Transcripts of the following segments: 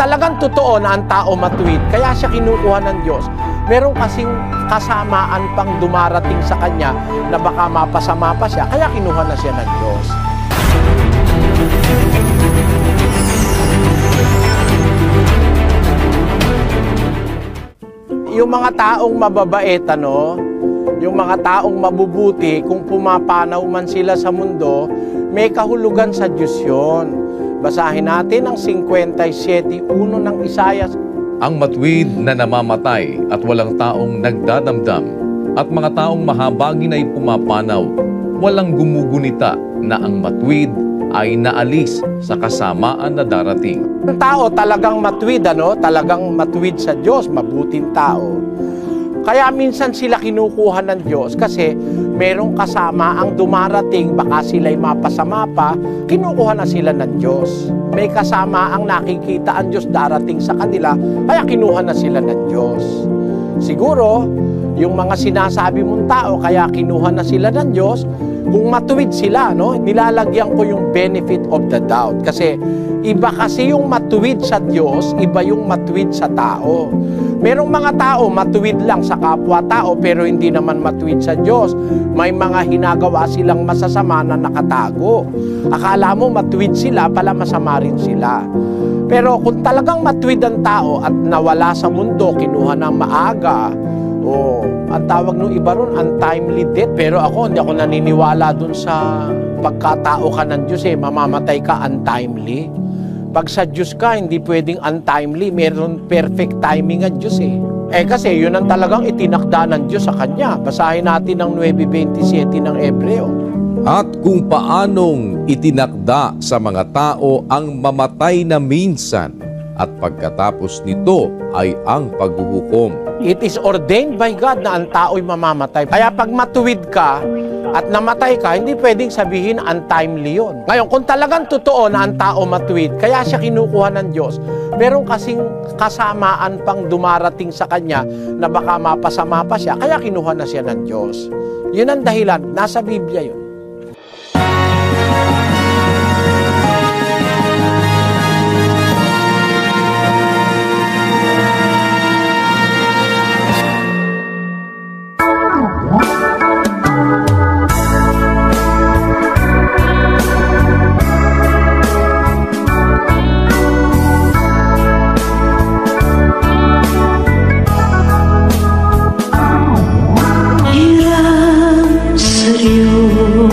talagang totoo na ang tao matuwid, kaya siya kinukuha ng Diyos, meron kasing kasamaan pang dumarating sa kanya na baka mapasama pa siya, kaya kinuha na siya ng Diyos. Yung mga taong mababait, yung mga taong mabubuti, kung pumapanaw man sila sa mundo, may kahulugan sa Diyos yun. Basahin natin ang 57:1 ng Isaiah. Ang matuwid na namamatay at walang taong nagdadamdam at mga taong mahabagin ay pumapanaw, walang gumugunita na ang matuwid ay naalis sa kasamaan na darating. Ang tao talagang matuwid, talagang matuwid sa Diyos, mabuting tao. Kaya minsan sila kinukuha ng Diyos kasi merong kasama ang dumarating, baka sila'y mapasama pa, kinukuha na sila ng Diyos. May kasama ang nakikita ang Diyos darating sa kanila, kaya kinuha na sila ng Diyos. Siguro, yung mga sinasabi mong tao, kaya kinuha na sila ng Diyos, kung matuwid sila, nilalagyan ko yung benefit of the doubt. Kasi iba kasi yung matuwid sa Diyos, iba yung matuwid sa tao. Merong mga tao matuwid lang sa kapwa-tao pero hindi naman matuwid sa Diyos. May mga hinagawa silang masasama na nakatago. Akala mo matuwid sila, pala masama rin sila. Pero kung talagang matuwid ang tao at nawala sa mundo, kinuha ng maaga, ang tawag ng iba ron, untimely death. Pero ako, hindi ako naniniwala dun sa pagkatao ka ng Diyos, mamamatay ka untimely. Pag sa Diyos ka, hindi pwedeng untimely. Meron perfect timing ang Diyos kasi yun ang talagang itinakda ng Diyos sa Kanya. Basahin natin ang 9:27 ng Hebreo. At kung paanong itinakda sa mga tao ang mamatay na minsan at pagkatapos nito ay ang paghuhukom. It is ordained by God na ang tao'y mamamatay. Kaya pag matuwid ka at namatay ka, hindi pwedeng sabihin untimely yun. Ngayon, kung talagang totoo na ang tao matuwid, kaya siya kinukuha ng Diyos, meron kasing kasamaan pang dumarating sa kanya na baka mapasama pa siya, kaya kinuha na siya ng Diyos. Yun ang dahilan. Nasa Biblia yun. Hirap, seryo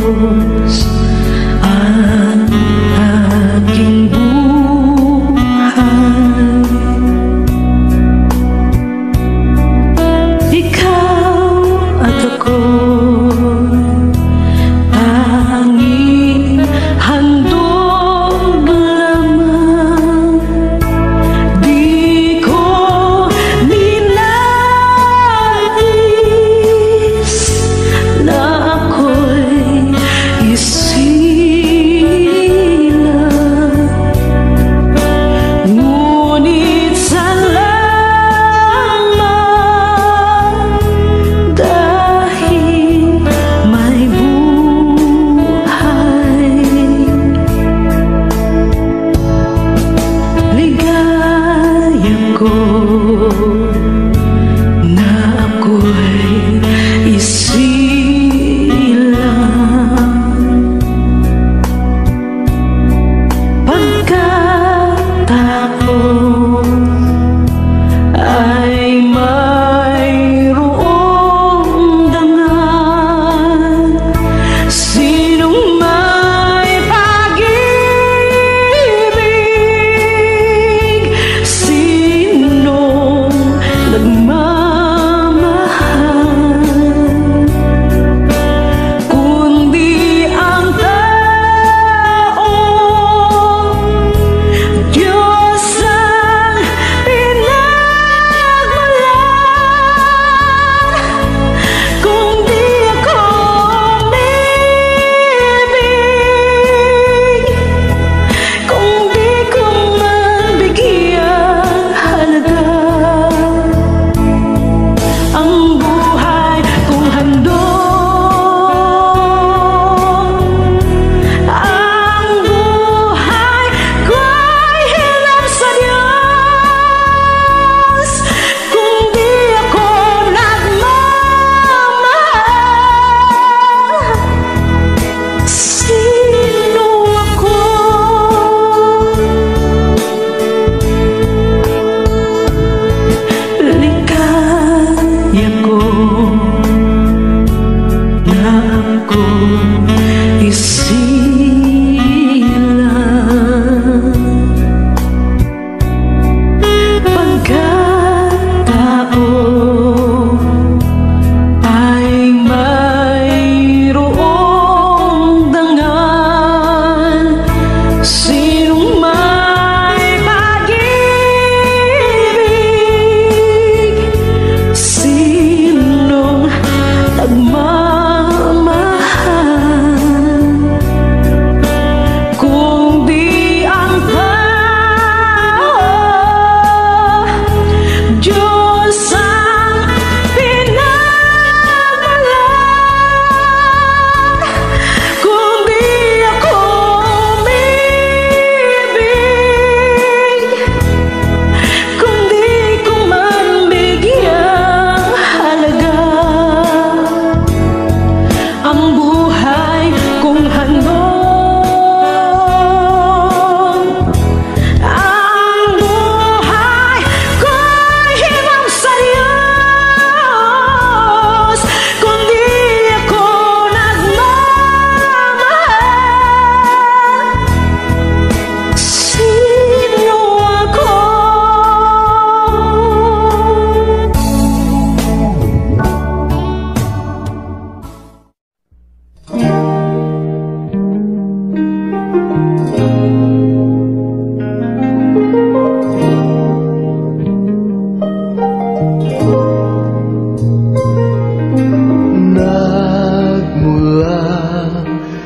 mula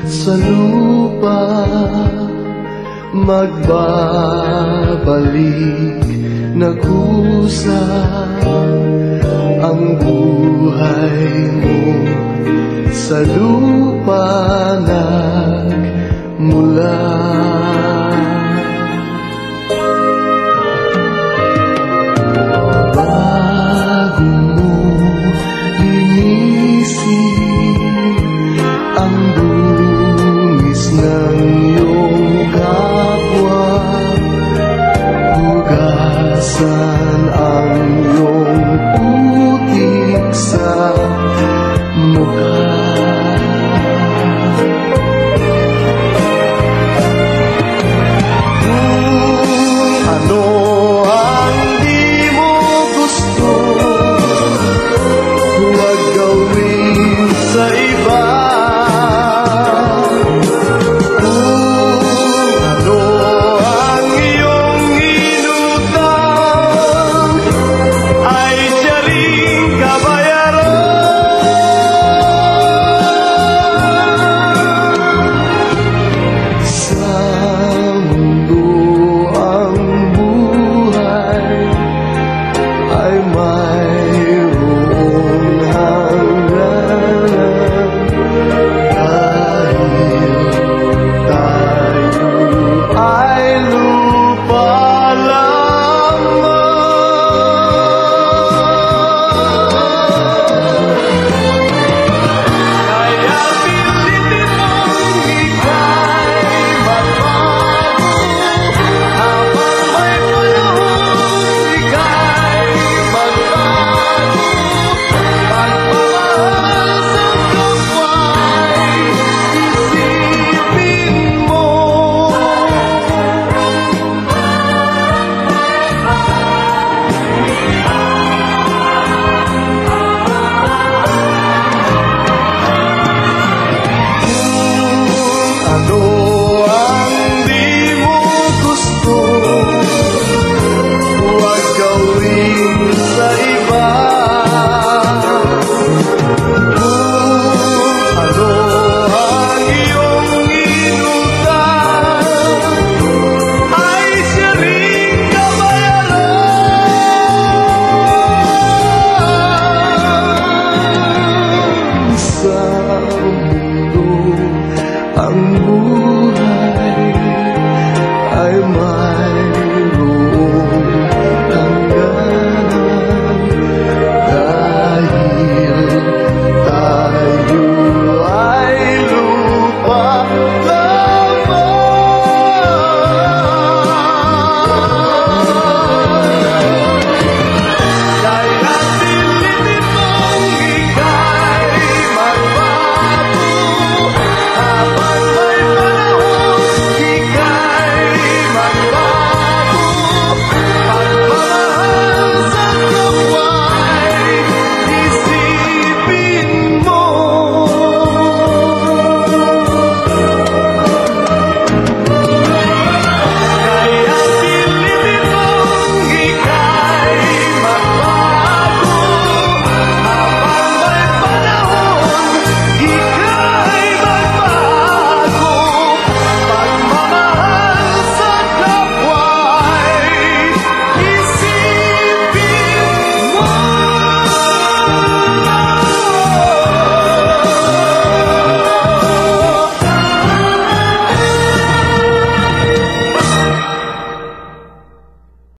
sa lupa, magbabalik na kusa ang buhay mo sa lupa nagmula.